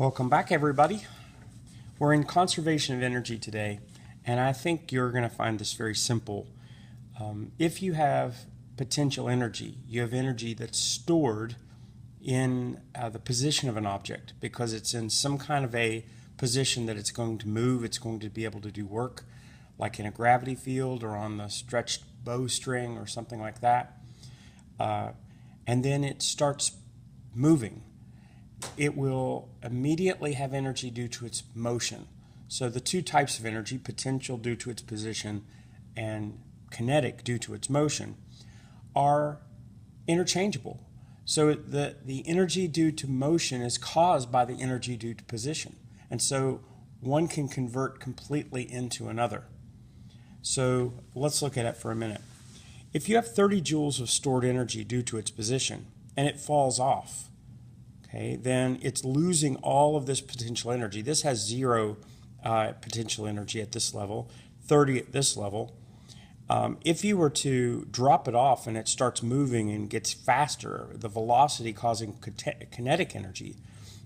Welcome back, everybody. We're in conservation of energy today, and I think you're going to find this very simple. If you have potential energy, you have energy that's stored in the position of an object because it's in some kind of a position that it's going to move, it's going to be able to do work, like in a gravity field or on the stretched bowstring or something like that. And then it starts moving. It will immediately have energy due to its motion. So the two types of energy, potential due to its position and kinetic due to its motion, are interchangeable. So the energy due to motion is caused by the energy due to position. And so one can convert completely into another. So let's look at it for a minute. If you have 30 joules of stored energy due to its position and it falls off, okay, then it's losing all of this potential energy. This has 0 potential energy at this level, 30 at this level. If you were to drop it off and it starts moving and gets faster, the velocity causing kinetic energy,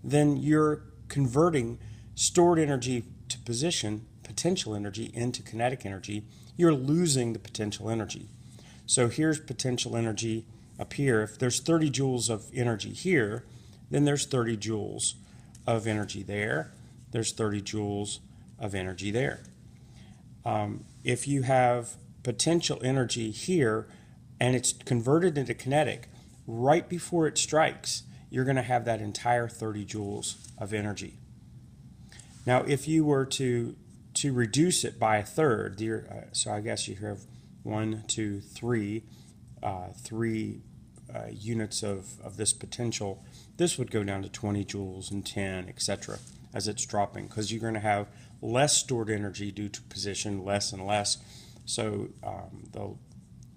then you're converting stored energy to position, potential energy, into kinetic energy. You're losing the potential energy. So here's potential energy up here. If there's 30 joules of energy here, then there's 30 joules of energy there. There's 30 joules of energy there. If you have potential energy here and it's converted into kinetic, right before it strikes, you're going to have that entire 30 joules of energy. Now, if you were to reduce it by a third, so I guess you have 1, 2, 3, 3 units of this potential, this would go down to 20 joules and 10, etc. as it's dropping, because you're going to have less stored energy due to position, less and less. So the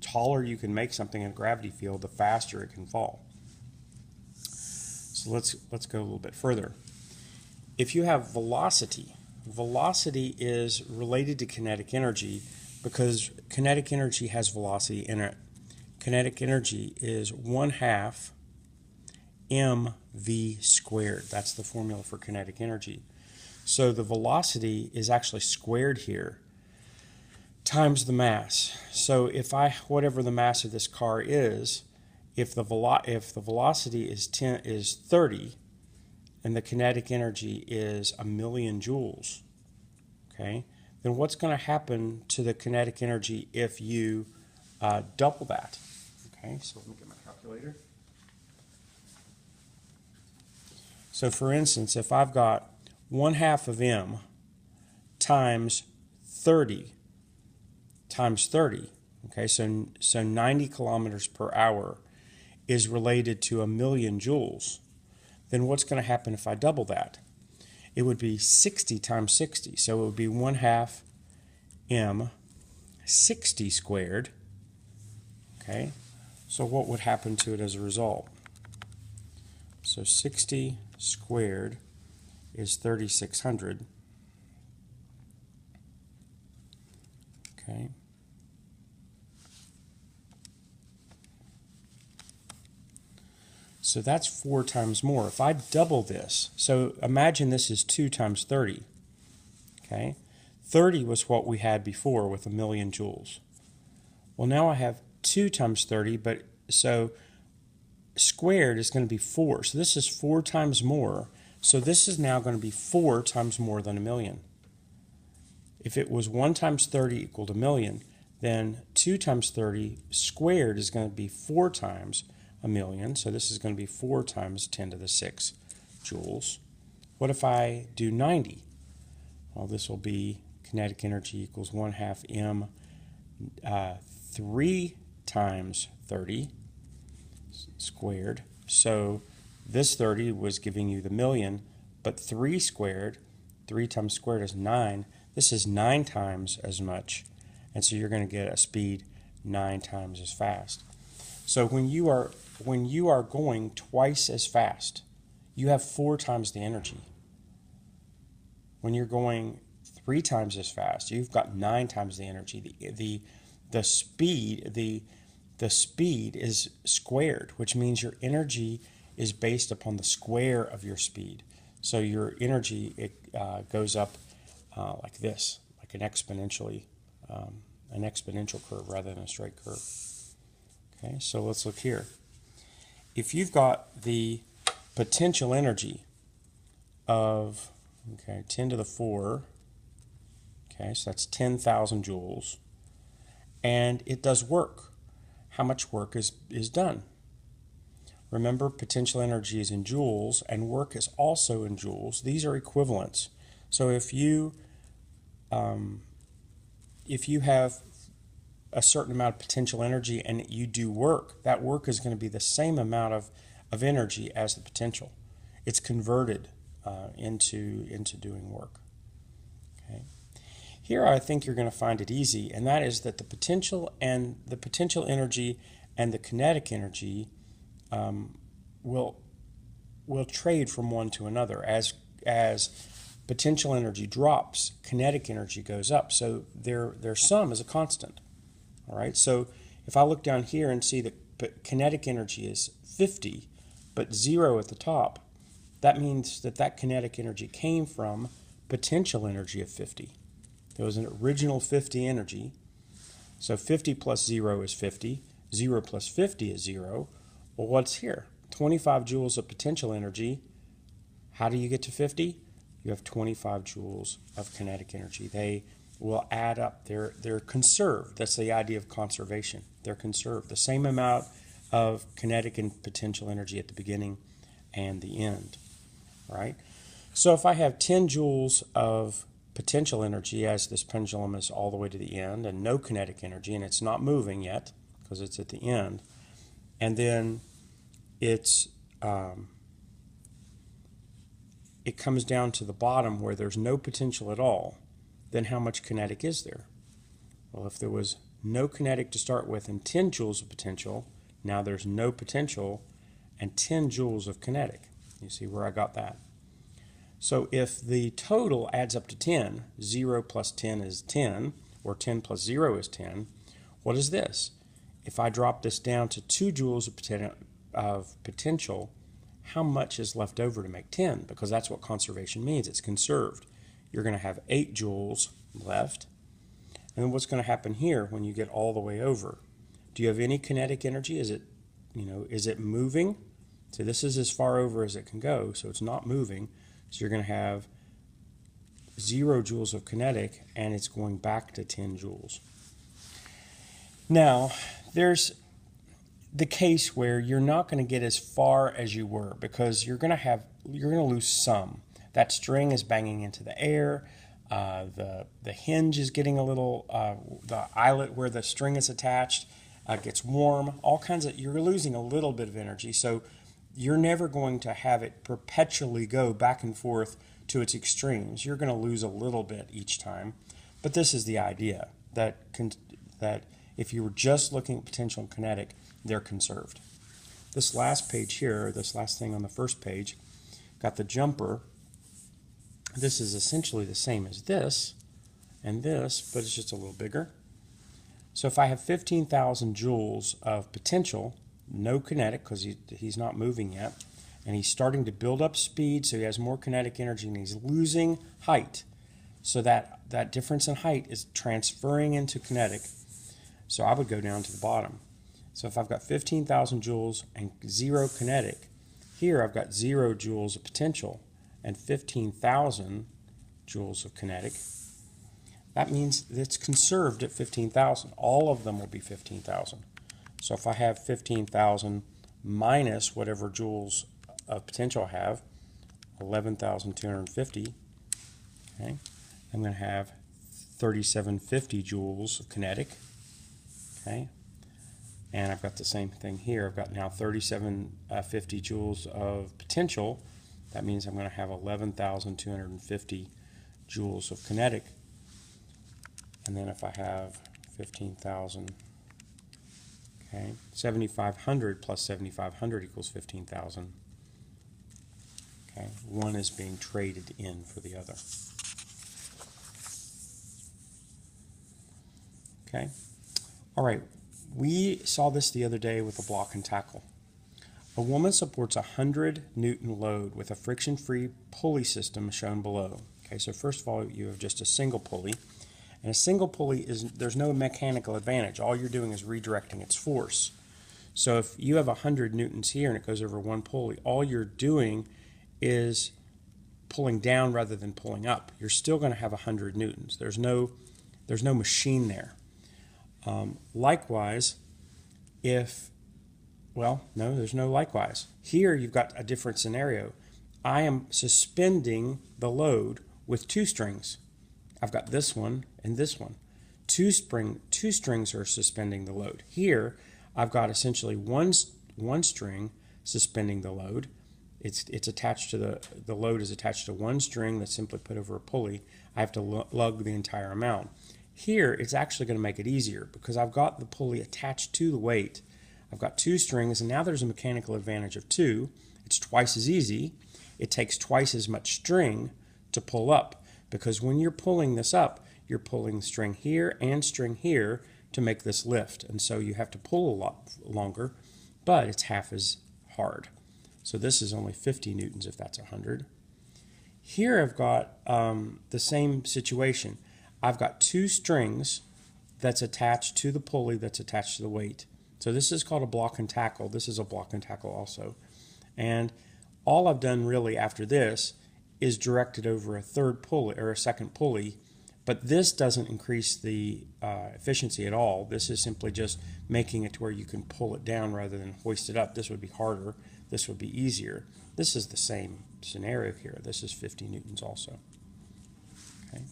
taller you can make something in a gravity field, the faster it can fall. So let's go a little bit further. If you have velocity, velocity is related to kinetic energy because kinetic energy has velocity in it. Kinetic energy is 1/2 mv squared. That's the formula for kinetic energy. So the velocity is actually squared here times the mass. So if whatever the mass of this car is, if the velocity is 30 and the kinetic energy is 1,000,000 joules, okay, then what's going to happen to the kinetic energy if you double that? Okay, so let me get my calculator. So for instance, if I've got 1/2 of m times 30 times 30, okay, so 90 kilometers per hour is related to 1,000,000 joules, then what's going to happen if I double that? It would be 60 times 60, so it would be 1/2 m 60 squared, okay? So what would happen to it as a result? So 60 squared is 3,600. Okay. So that's 4 times more. If I double this, so imagine this is 2 times 30. Okay. 30 was what we had before with 1,000,000 joules. Well, now I have 2 times 30, but so squared is going to be 4. So this is 4 times more. So this is now going to be 4 times more than 1,000,000. If it was 1 times 30 equal to 1,000,000, then 2 times 30 squared is going to be 4 times 1,000,000. So this is going to be 4 times 10 to the 6 joules. What if I do 90? Well, this will be kinetic energy equals 1/2 m 3 times 30 squared. So this 30 was giving you the 1,000,000, but 3 squared, 3 times squared is 9. This is 9 times as much, and so you're going to get a speed 9 times as fast. So when you are going twice as fast, you have 4 times the energy. When you're going 3 times as fast, you've got 9 times the energy. The speed is squared, which means your energy is based upon the square of your speed. So your energy, it goes up like this, like an exponential curve rather than a straight curve. Okay, so let's look here. If you've got the potential energy of 10 to the 4, okay, so that's 10,000 joules, and it does work. How much work is done? Remember, potential energy is in joules, and work is also in joules. These are equivalents. So if you have a certain amount of potential energy and you do work, that work is going to be the same amount of energy as the potential. It's converted into doing work. Okay. Here I think you're going to find it easy, and that is that the potential energy and the kinetic energy will trade from one to another. As potential energy drops, kinetic energy goes up. So their sum is a constant. All right. So if I look down here and see that kinetic energy is 50, but 0 at the top, that means that kinetic energy came from potential energy of 50. There was an original 50 energy. So 50 plus 0 is 50. 0 plus 50 is 0. Well, what's here? 25 joules of potential energy. How do you get to 50? You have 25 joules of kinetic energy. They will add up. They're conserved. That's the idea of conservation. They're conserved. The same amount of kinetic and potential energy at the beginning and the end. Right? So if I have 10 joules of potential energy as this pendulum is all the way to the end, and no kinetic energy, and it's not moving yet because it's at the end, and then it comes down to the bottom where there's no potential at all, then how much kinetic is there? Well, if there was no kinetic to start with and 10 joules of potential, now there's no potential and 10 joules of kinetic. You see where I got that? So if the total adds up to 10, 0 plus 10 is 10, or 10 plus 0 is 10, what is this? If I drop this down to 2 joules of potential, how much is left over to make 10? Because that's what conservation means. It's conserved. You're going to have 8 joules left. And then what's going to happen here when you get all the way over? Do you have any kinetic energy? Is it moving? So this is as far over as it can go, so it's not moving. So you're going to have 0 joules of kinetic, and it's going back to 10 joules. Now, there's the case where you're not going to get as far as you were because you're going to lose some. That string is banging into the air. The hinge is getting a little, the eyelet where the string is attached gets warm. You're losing a little bit of energy. So you're never going to have it perpetually go back and forth to its extremes. You're going to lose a little bit each time. But this is the idea that if you were just looking at potential and kinetic, they're conserved. This last page here, this last thing on the first page, got the jumper. This is essentially the same as this and this, but it's just a little bigger. So if I have 15,000 joules of potential, no kinetic because he's not moving yet, and he's starting to build up speed, so he has more kinetic energy, and he's losing height. So that difference in height is transferring into kinetic. So I would go down to the bottom. So if I've got 15,000 joules and 0 kinetic, here I've got 0 joules of potential and 15,000 joules of kinetic. That means it's conserved at 15,000. All of them will be 15,000. So if I have 15,000 minus whatever joules of potential I have, 11,250, okay, I'm going to have 3,750 joules of kinetic, okay, and I've got the same thing here. I've got now 3,750 joules of potential. That means I'm going to have 11,250 joules of kinetic. And then if I have 15,000, okay, 7,500 plus 7,500 equals 15,000. Okay, one is being traded in for the other. Okay, all right. We saw this the other day with a block and tackle. A woman supports a 100 Newton load with a friction-free pulley system shown below. Okay, so first of all, you have just a single pulley. And a single pulley there's no mechanical advantage. All you're doing is redirecting its force. So if you have 100 newtons here and it goes over one pulley, all you're doing is pulling down rather than pulling up. You're still going to have 100 newtons. There's no machine there. Likewise, there's no likewise. Here you've got a different scenario. I am suspending the load with two strings. I've got this one and this one. Two strings are suspending the load. Here, I've got essentially one string suspending the load. It's attached to the load is attached to one string that's simply put over a pulley. I have to lug the entire amount. Here, it's actually going to make it easier because I've got the pulley attached to the weight. I've got two strings, and now there's a mechanical advantage of two. It's twice as easy. It takes twice as much string to pull up because when you're pulling this up, you're pulling string here and string here to make this lift. And so you have to pull a lot longer, but it's half as hard. So this is only 50 newtons if that's 100. Here I've got the same situation. I've got two strings that's attached to the pulley that's attached to the weight. So this is called a block and tackle. This is a block and tackle also. And all I've done really after this is directed over a third pulley or a second pulley, but this doesn't increase the efficiency at all. This is simply just making it to where you can pull it down rather than hoist it up. This would be harder. This would be easier. This is the same scenario here. This is 50 newtons also. Okay.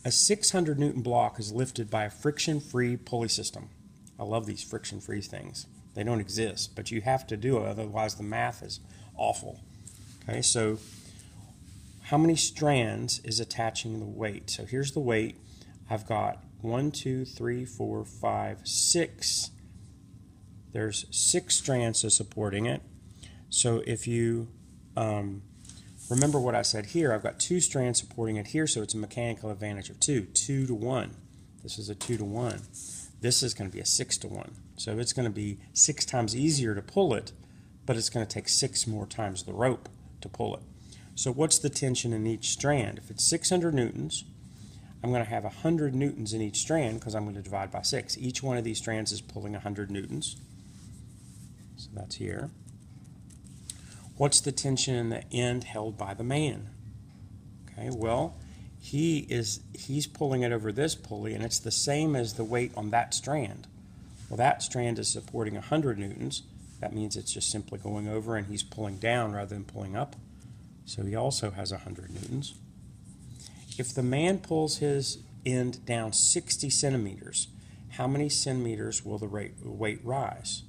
A 600 Newton block is lifted by a friction-free pulley system. I love these friction-free things. They don't exist, but you have to do it, otherwise the math is awful. Okay, so how many strands is attaching the weight? So here's the weight. I've got 1, 2, 3, 4, 5, 6. There's 6 strands to supporting it. So if you remember what I said here, I've got 2 strands supporting it here, so it's a mechanical advantage of 2 to 1. This is a 2 to 1. This is going to be a 6 to 1. So it's going to be 6 times easier to pull it, but it's going to take 6 more times the rope to pull it. So what's the tension in each strand? If it's 600 newtons, I'm going to have 100 newtons in each strand because I'm going to divide by 6. Each one of these strands is pulling 100 newtons. So that's here. What's the tension in the end held by the man? Okay, well, he's pulling it over this pulley, and it's the same as the weight on that strand. Well, that strand is supporting 100 newtons. That means it's just simply going over, and he's pulling down rather than pulling up. So he also has 100 newtons. If the man pulls his end down 60 centimeters, how many centimeters will the weight rise?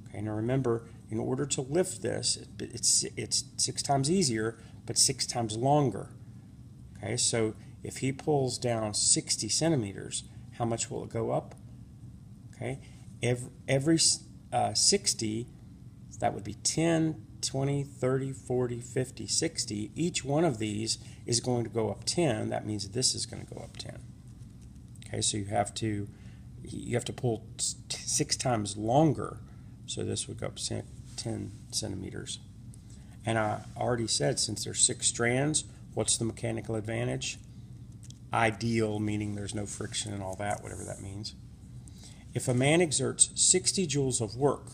Okay, now remember, in order to lift this, it's 6 times easier, but 6 times longer. Okay, so if he pulls down 60 centimeters, how much will it go up? Okay, every 60, that would be 10, 20, 30, 40, 50, 60. Each one of these is going to go up 10. That means this is going to go up 10. Okay, so you have to pull 6 times longer. So this would go up 10 centimeters. And I already said, since there's 6 strands, what's the mechanical advantage? Ideal, meaning there's no friction and all that, whatever that means. If a man exerts 60 joules of work,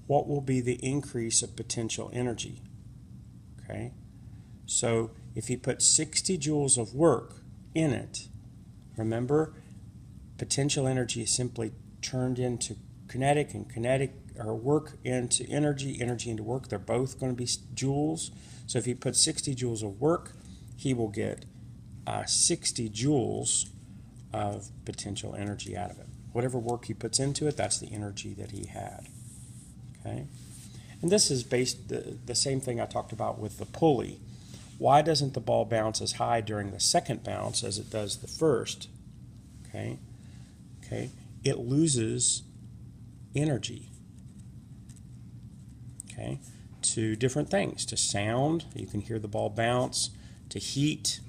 what will be the increase of potential energy? Okay, so if he puts 60 joules of work in it, remember, potential energy is simply turned into kinetic, and kinetic or work into energy, energy into work. They're both going to be joules. So if he puts 60 joules of work, he will get 60 joules of potential energy out of it. Whatever work he puts into it, that's the energy that he had. Okay, and this is based the same thing I talked about with the pulley. Why doesn't the ball bounce as high during the second bounce as it does the first? Okay, it loses energy. Okay, to different things, to sound, you can hear the ball bounce, to heat.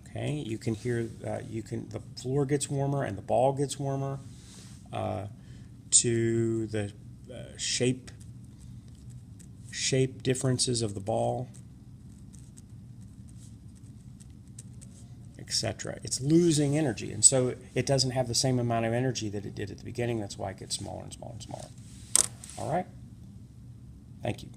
Okay, you can hear the floor gets warmer and the ball gets warmer. To the shape shape differences of the ball, etc. It's losing energy, and so it doesn't have the same amount of energy that it did at the beginning. That's why it gets smaller and smaller and smaller. All right? Thank you.